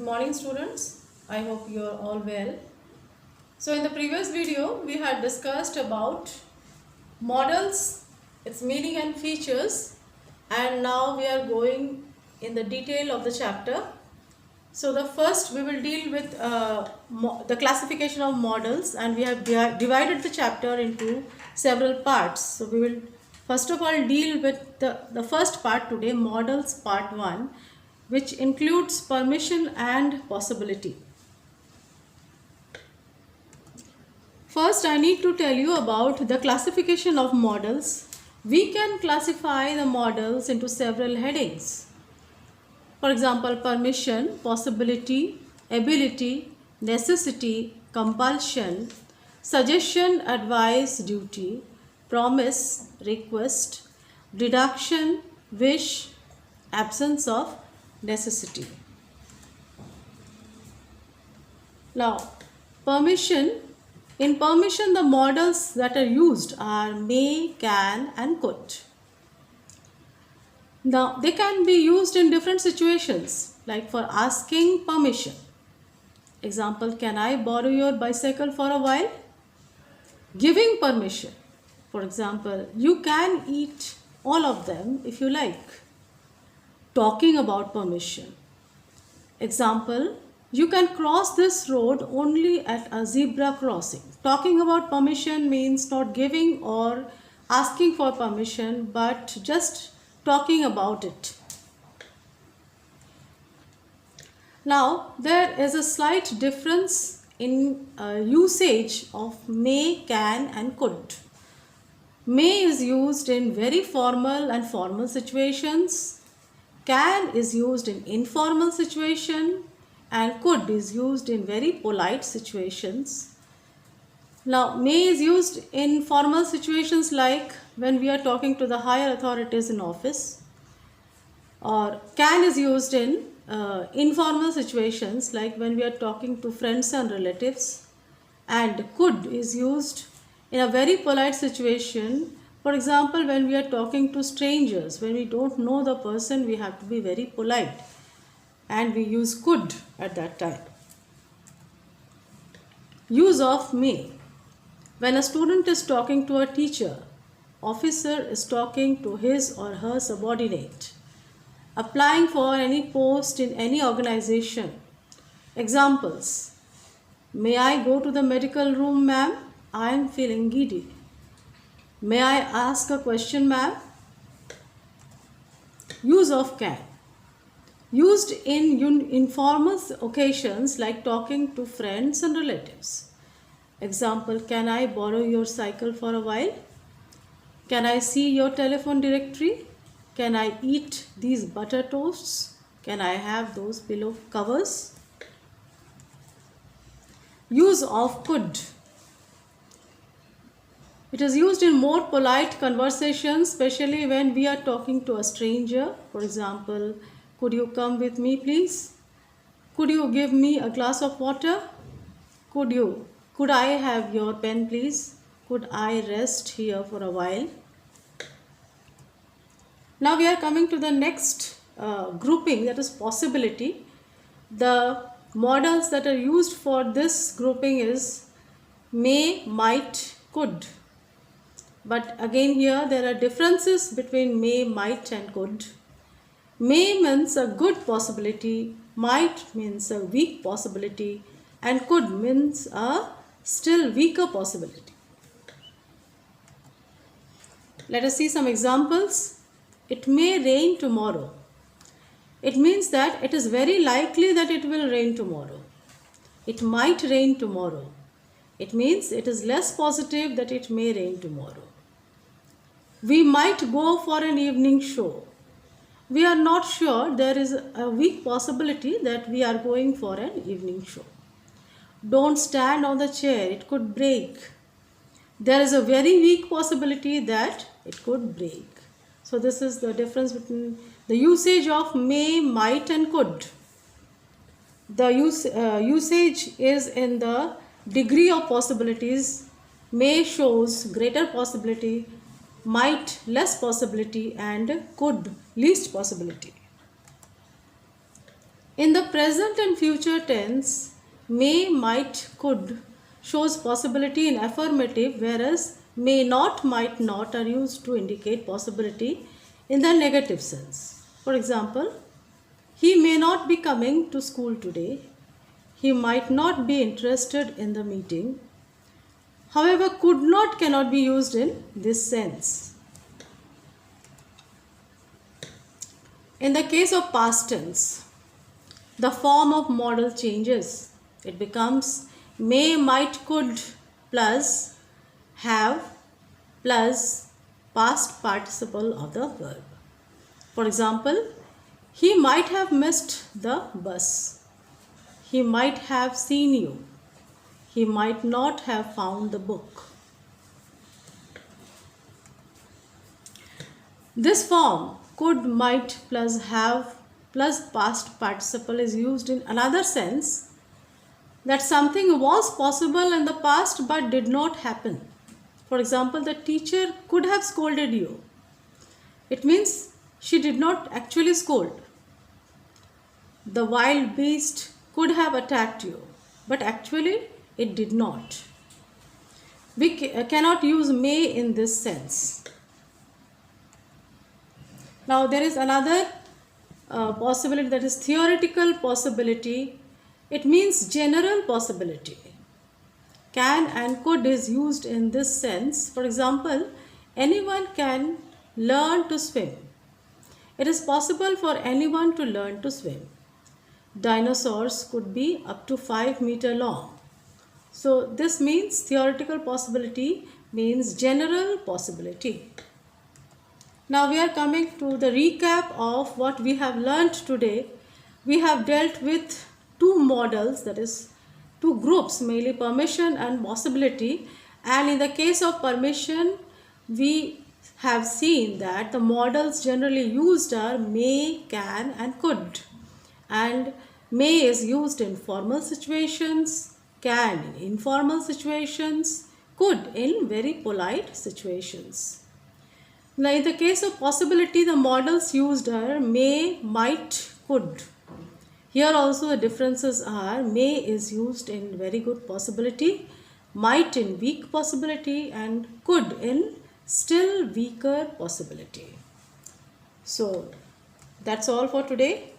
morning students. I hope you are all well. So in the previous video we had discussed about models, its meaning and features, and now we are going in the detail of the chapter. So the first we will deal with the classification of models, and we have divided the chapter into several parts. So we will first of all deal with the first part today, models part 1, which includes permission and possibility. First, I need to tell you about the classification of models. We can classify the models into several headings. For example, permission, possibility, ability, necessity, compulsion, suggestion, advice, duty, promise, request, deduction, wish, absence of necessity. Now, permission. In permission, the models that are used are may, can, and could. Now, they can be used in different situations, like for asking permission. Example, can I borrow your bicycle for a while? Giving permission. For example, you can eat all of them if you like. Talking about permission. Example, you can cross this road only at a zebra crossing. Talking about permission means not giving or asking for permission, but just talking about it. Now, there is a slight difference in usage of may, can, and could. May is used in very formal and formal situations. Can is used in informal situation, and could is used in very polite situations. Now, may is used in formal situations like when we are talking to the higher authorities in office, or can is used in informal situations like when we are talking to friends and relatives, and could is used in a very polite situation. For example, when we are talking to strangers, when we don't know the person, we have to be very polite, and we use could at that time. Use of may. When a student is talking to a teacher, officer is talking to his or her subordinate. Applying for any post in any organization. Examples. May I go to the medical room, ma'am? I am feeling giddy. May I ask a question, ma'am? Use of can. Used in informal occasions like talking to friends and relatives. Example, can I borrow your cycle for a while? Can I see your telephone directory? Can I eat these butter toasts? Can I have those pillow covers? Use of could. It is used in more polite conversations, especially when we are talking to a stranger. For example, could you come with me, please? Could you give me a glass of water? Could I have your pen, please? Could I rest here for a while? Now we are coming to the next grouping, that is possibility. The models that are used for this grouping is may, might, could. But again here there are differences between may, might, and could. May means a good possibility, might means a weak possibility, and could means a still weaker possibility. Let us see some examples. It may rain tomorrow. It means that it is very likely that it will rain tomorrow. It might rain tomorrow. It means it is less positive that it may rain tomorrow. We might go for an evening show. We are not sure, there is a weak possibility that we are going for an evening show. Don't stand on the chair, it could break. There is a very weak possibility that it could break. So this is the difference between the usage of may, might, and could. The usage is in the degree of possibilities. May shows greater possibility, might less possibility, and could least possibility. In the present and future tense, may, might, could shows possibility in affirmative, whereas may not, might not are used to indicate possibility in the negative sense. For example, he may not be coming to school today. He might not be interested in the meeting. However, could not cannot be used in this sense. In the case of past tense, the form of modal changes. It becomes may, might, could plus have plus past participle of the verb. For example, he might have missed the bus. He might have seen you. He might not have found the book. This form could, might plus have plus past participle is used in another sense, that something was possible in the past but did not happen. For example, the teacher could have scolded you. It means she did not actually scold. The wild beast could have attacked you, but actually it did not. We cannot use may in this sense. Now there is another possibility, that is theoretical possibility. It means general possibility. Can and could is used in this sense. For example, anyone can learn to swim. It is possible for anyone to learn to swim. Dinosaurs could be up to 5 meters long. So this means theoretical possibility means general possibility. Now we are coming to the recap of what we have learnt today. We have dealt with two models, that is two groups, mainly permission and possibility. And in the case of permission, we have seen that the models generally used are may, can and could. And may is used in formal situations, can in informal situations, could in very polite situations. Now in the case of possibility, the models used are may, might, could. Here also the differences are may is used in very good possibility, might in weak possibility and could in still weaker possibility. So that's all for today.